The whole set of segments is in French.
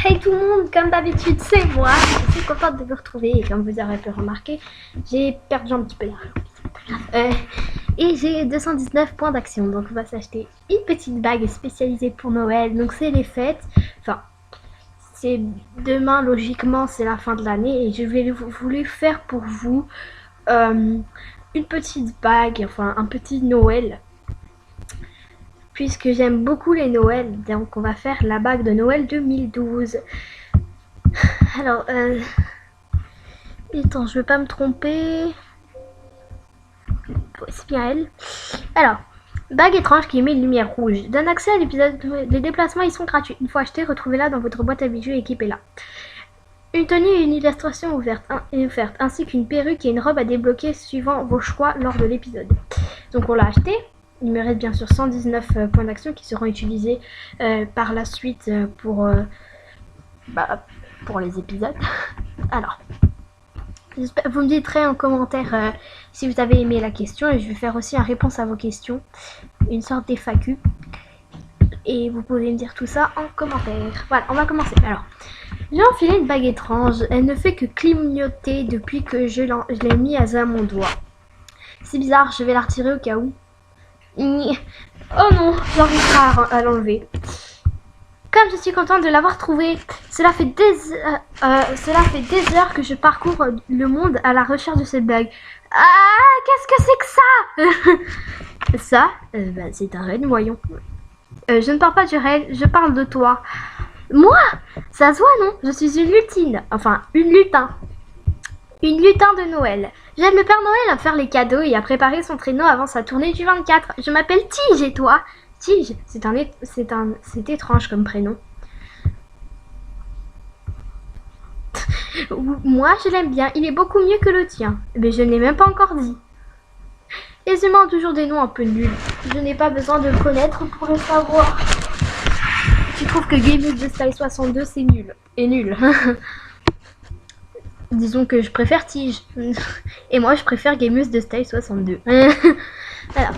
Hey tout le monde, comme d'habitude c'est moi, je suis contente de vous retrouver et comme vous aurez pu remarquer, j'ai perdu un petit peu d'argent. Et j'ai 219 points d'action, donc on va s'acheter une petite bague spécialisée pour Noël, donc c'est les fêtes, enfin c'est demain logiquement c'est la fin de l'année et je voulu faire pour vous une petite bague, enfin un petit Noël. Puisque j'aime beaucoup les Noëls, donc on va faire la bague de Noël 2012. Alors, attends, je veux pas me tromper. C'est bien elle. Alors, bague étrange qui émet une lumière rouge. Donne accès à l'épisode. Les déplacements, ils sont gratuits. Une fois acheté, retrouvez-la dans votre boîte à bijoux et équipez-la. Une tenue et une illustration offerte, ainsi qu'une perruque et une robe à débloquer suivant vos choix lors de l'épisode. Donc on l'a acheté. Il me reste bien sûr 119 points d'action qui seront utilisés par la suite pour les épisodes. Alors, vous me direz en commentaire si vous avez aimé la question et je vais faire aussi une réponse à vos questions, une sorte d'FAQ. Et vous pouvez me dire tout ça en commentaire. Voilà, on va commencer. Alors, j'ai enfilé une bague étrange. Elle ne fait que clignoter depuis que je l'ai mise à mon doigt. C'est bizarre, je vais la retirer au cas où. Oh non, j'arrive pas à l'enlever. Comme je suis contente de l'avoir trouvé, cela fait des heures que je parcours le monde à la recherche de cette bague. Ah, qu'est-ce que c'est que ça? Ça, c'est un renne, voyons. Je ne parle pas du renne, je parle de toi. Moi? Ça se voit, non? Je suis une lutine. Enfin, une lutin. Une lutin de Noël. J'aide le Père Noël à faire les cadeaux et à préparer son traîneau avant sa tournée du 24. Je m'appelle Tige et toi? Tige, c'est étrange comme prénom. Moi, je l'aime bien. Il est beaucoup mieux que le tien. Mais je ne l'ai même pas encore dit. Les humains ont toujours des noms un peu nuls. Je n'ai pas besoin de le connaître pour le savoir. Tu trouves que Gameuse de Style 62 c'est nul? Et nul. Disons que je préfère Tige. Et moi, je préfère Gameuse de Style 62. Alors,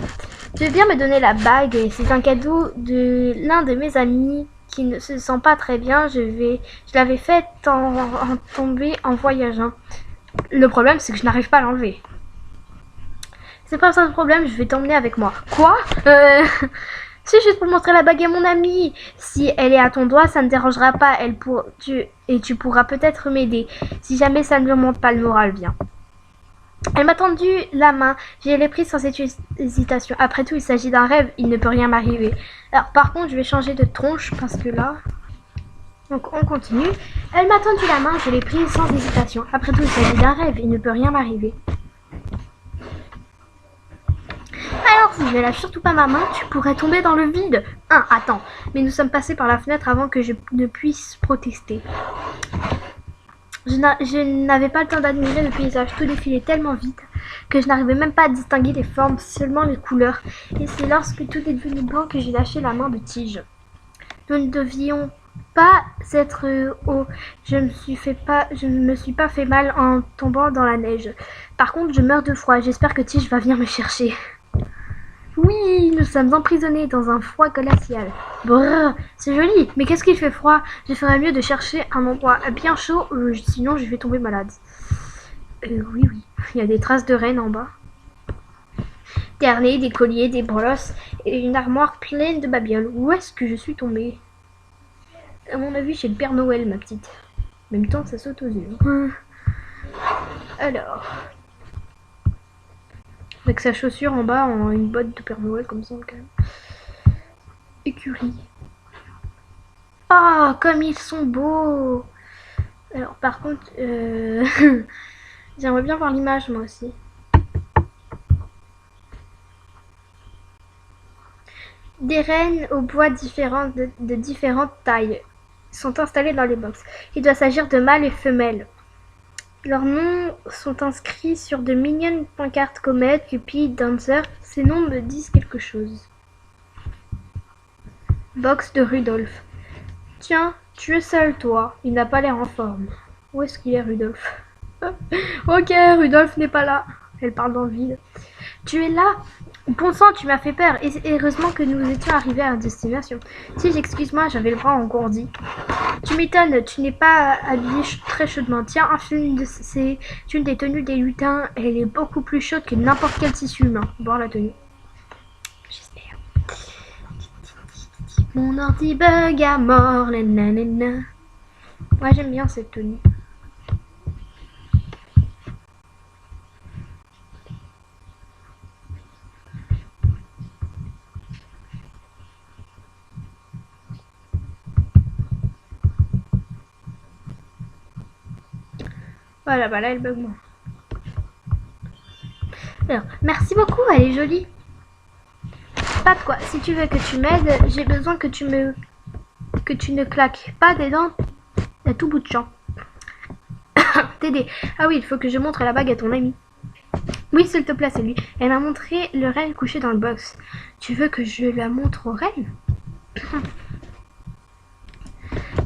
tu veux bien me donner la bague? C'est un cadeau de l'un de mes amis qui ne se sent pas très bien. Je l'avais faite en tomber en voyageant. Le problème, c'est que je n'arrive pas à l'enlever. C'est pas ça le problème, je vais t'emmener avec moi. Quoi? C'est juste pour montrer la bague à mon amie. Si elle est à ton doigt, ça ne dérangera pas. Tu pourras peut-être m'aider. Si jamais ça ne me monte pas le moral, viens. Elle m'a tendu la main. Je l'ai prise sans hésitation. Après tout, il s'agit d'un rêve. Il ne peut rien m'arriver. Alors, par contre, je vais changer de tronche parce que là... Donc, on continue. Elle m'a tendu la main. Je l'ai prise sans hésitation. Après tout, il s'agit d'un rêve. Il ne peut rien m'arriver. Alors, si je ne lâche surtout pas ma main, tu pourrais tomber dans le vide. Attends. Mais nous sommes passés par la fenêtre avant que je ne puisse protester. Je n'avais pas le temps d'admirer le paysage. Tout défilait tellement vite que je n'arrivais même pas à distinguer les formes, seulement les couleurs. Et c'est lorsque tout est devenu blanc que j'ai lâché la main de Tige. Nous ne devions pas être haut. Je ne me suis pas fait mal en tombant dans la neige. Par contre, je meurs de froid. J'espère que Tige va venir me chercher. Oui, nous sommes emprisonnés dans un froid glacial. Brrr, c'est joli, mais qu'est-ce qu'il fait froid? Je ferais mieux de chercher un endroit bien chaud, sinon je vais tomber malade. Oui, il y a des traces de rennes en bas. Des harnais, des colliers, des brosses et une armoire pleine de babioles. Où est-ce que je suis tombée? À mon avis, chez le Père Noël, ma petite. En même temps, ça saute aux yeux. Alors... Avec sa chaussure en bas, en une botte de Père Noël comme ça quand même. Écurie. Ah, comme ils sont beaux. Alors par contre, j'aimerais bien voir l'image moi aussi. Des rennes au bois différents de différentes tailles sont installés dans les box. Il doit s'agir de mâles et femelles. Leurs noms sont inscrits sur de mignonnes pancartes Comet, Cupid, Dancer. Ces noms me disent quelque chose. Box de Rudolph. Tiens, tu es seul, toi. Il n'a pas l'air en forme. Où est-ce qu'il est, Rudolph? Ok, Rudolph n'est pas là. Elle parle dans le vide. Tu es là? Bon sang, tu m'as fait peur. Et heureusement que nous étions arrivés à destination. Si, excuse-moi, j'avais le bras engourdi. Tu m'étonnes, tu n'es pas habillé très chaudement. Tiens, c'est une des tenues des lutins. Elle est beaucoup plus chaude que n'importe quel tissu humain. Voir la tenue. J'espère. Mon ordi bug à mort. Nanana. Ouais, j'aime bien cette tenue. Voilà, bah là, elle bug moins. Alors, merci beaucoup, elle est jolie. Pas de quoi. Si tu veux que tu m'aides, j'ai besoin que tu ne claques pas des dents à tout bout de champ. T'aider. Ah oui, il faut que je montre la bague à ton ami. Oui, s'il te plaît, c'est lui. Elle m'a montré le renne couché dans le box. Tu veux que je la montre au renne?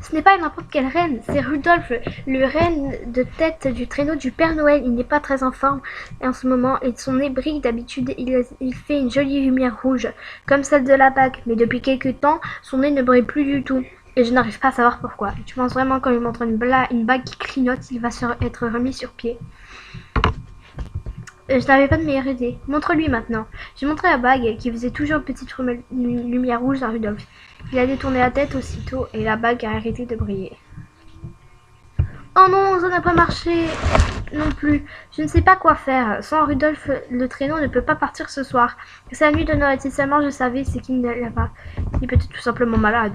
Ce n'est pas n'importe quelle reine, c'est Rudolph, le renne de tête du traîneau du Père Noël. Il n'est pas très en forme en ce moment et son nez brille. D'habitude, il fait une jolie lumière rouge, comme celle de la bague. Mais depuis quelques temps, son nez ne brille plus du tout. Et je n'arrive pas à savoir pourquoi. Tu penses vraiment quand il montre une bague qui clignote, il va être remis sur pied? Je n'avais pas de meilleure idée. Montre-lui maintenant. J'ai montré la bague qui faisait toujours une petite lumière rouge à Rudolph. Il a détourné la tête aussitôt et la bague a arrêté de briller. Oh non, ça n'a pas marché non plus. Je ne sais pas quoi faire. Sans Rudolph, le traîneau ne peut pas partir ce soir. C'est la nuit de Noël. Si seulement je savais, c'est qu'il ne l'a pas. Il est peut-être tout simplement malade.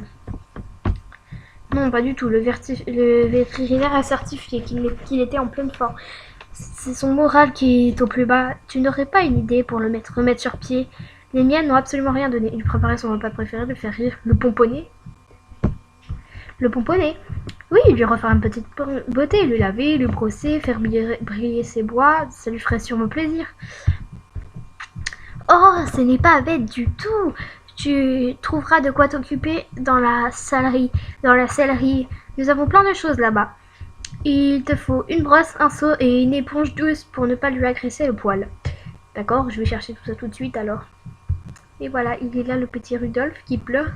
Non, pas du tout. Le vétérinaire a certifié qu'il était en pleine forme. C'est son moral qui est au plus bas. Tu n'aurais pas une idée pour le remettre sur pied? Les miennes n'ont absolument rien donné. Il préparait son repas préféré, de faire rire le pomponnet. Le pomponnet? Oui, lui refaire une petite beauté, lui laver, lui brosser, faire briller ses bois, ça lui ferait sûrement plaisir. Oh, ce n'est pas bête du tout. Tu trouveras de quoi t'occuper dans la sellerie. Nous avons plein de choses là-bas. Il te faut une brosse, un seau et une éponge douce pour ne pas lui agresser le poil. D'accord, je vais chercher tout ça tout de suite alors. Et voilà, il est là le petit Rudolph qui pleure.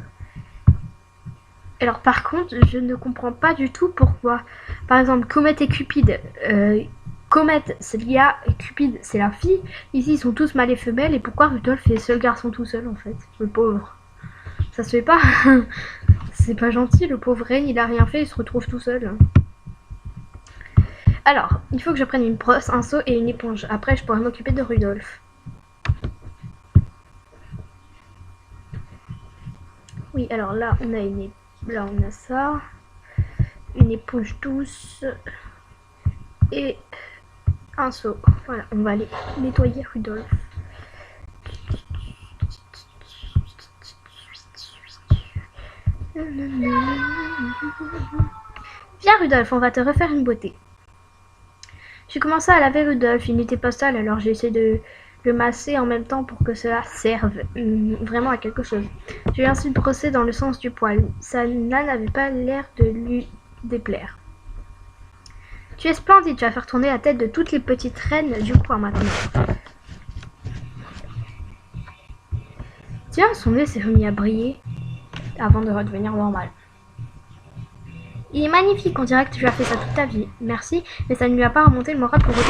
Alors par contre, je ne comprends pas du tout pourquoi. Par exemple, Comet et Cupid. Comet, c'est l'IA et Cupid, c'est la fille. Ici, ils sont tous mâles et femelles. Et pourquoi Rudolph est le seul garçon tout seul en fait? Le pauvre. Ça se fait pas. C'est pas gentil, le pauvre reine, il a rien fait, il se retrouve tout seul. Alors, il faut que je prenne une brosse, un seau et une éponge. Après, je pourrai m'occuper de Rudolph. Oui, alors là, on a ça. Une éponge douce. Et un seau. Voilà, on va aller nettoyer Rudolph. Viens Rudolph, on va te refaire une beauté. J'ai commencé à laver Rudolph, il n'était pas sale, alors j'ai essayé de le masser en même temps pour que cela serve vraiment à quelque chose. Je l'ai ensuite brossé dans le sens du poil. Ça n'avait pas l'air de lui déplaire. Tu es splendide, tu vas faire tourner la tête de toutes les petites reines du coin maintenant. Tiens, son nez s'est remis à briller avant de redevenir normal. Il est magnifique, on dirait que tu as fait ça toute ta vie. Merci, mais ça ne lui a pas remonté le moral pour autant.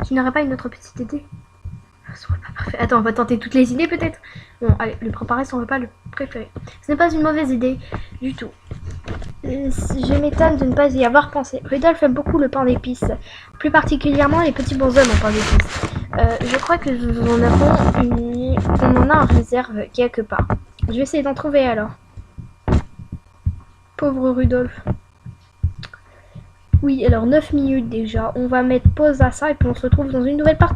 Tu n'aurais pas une autre petite idée? Ce serait pas parfait. Attends, on va tenter toutes les idées peut-être. Bon, allez, lui préparer son repas le préféré. Ce n'est pas une mauvaise idée du tout. Je m'étonne de ne pas y avoir pensé. Rudolph aime beaucoup le pain d'épices, plus particulièrement les petits bonshommes en pain d'épices. Je crois que nous on en a en réserve quelque part. Je vais essayer d'en trouver alors. Pauvre Rudolph. Oui, alors 9 minutes déjà. On va mettre pause à ça et puis on se retrouve dans une nouvelle partie.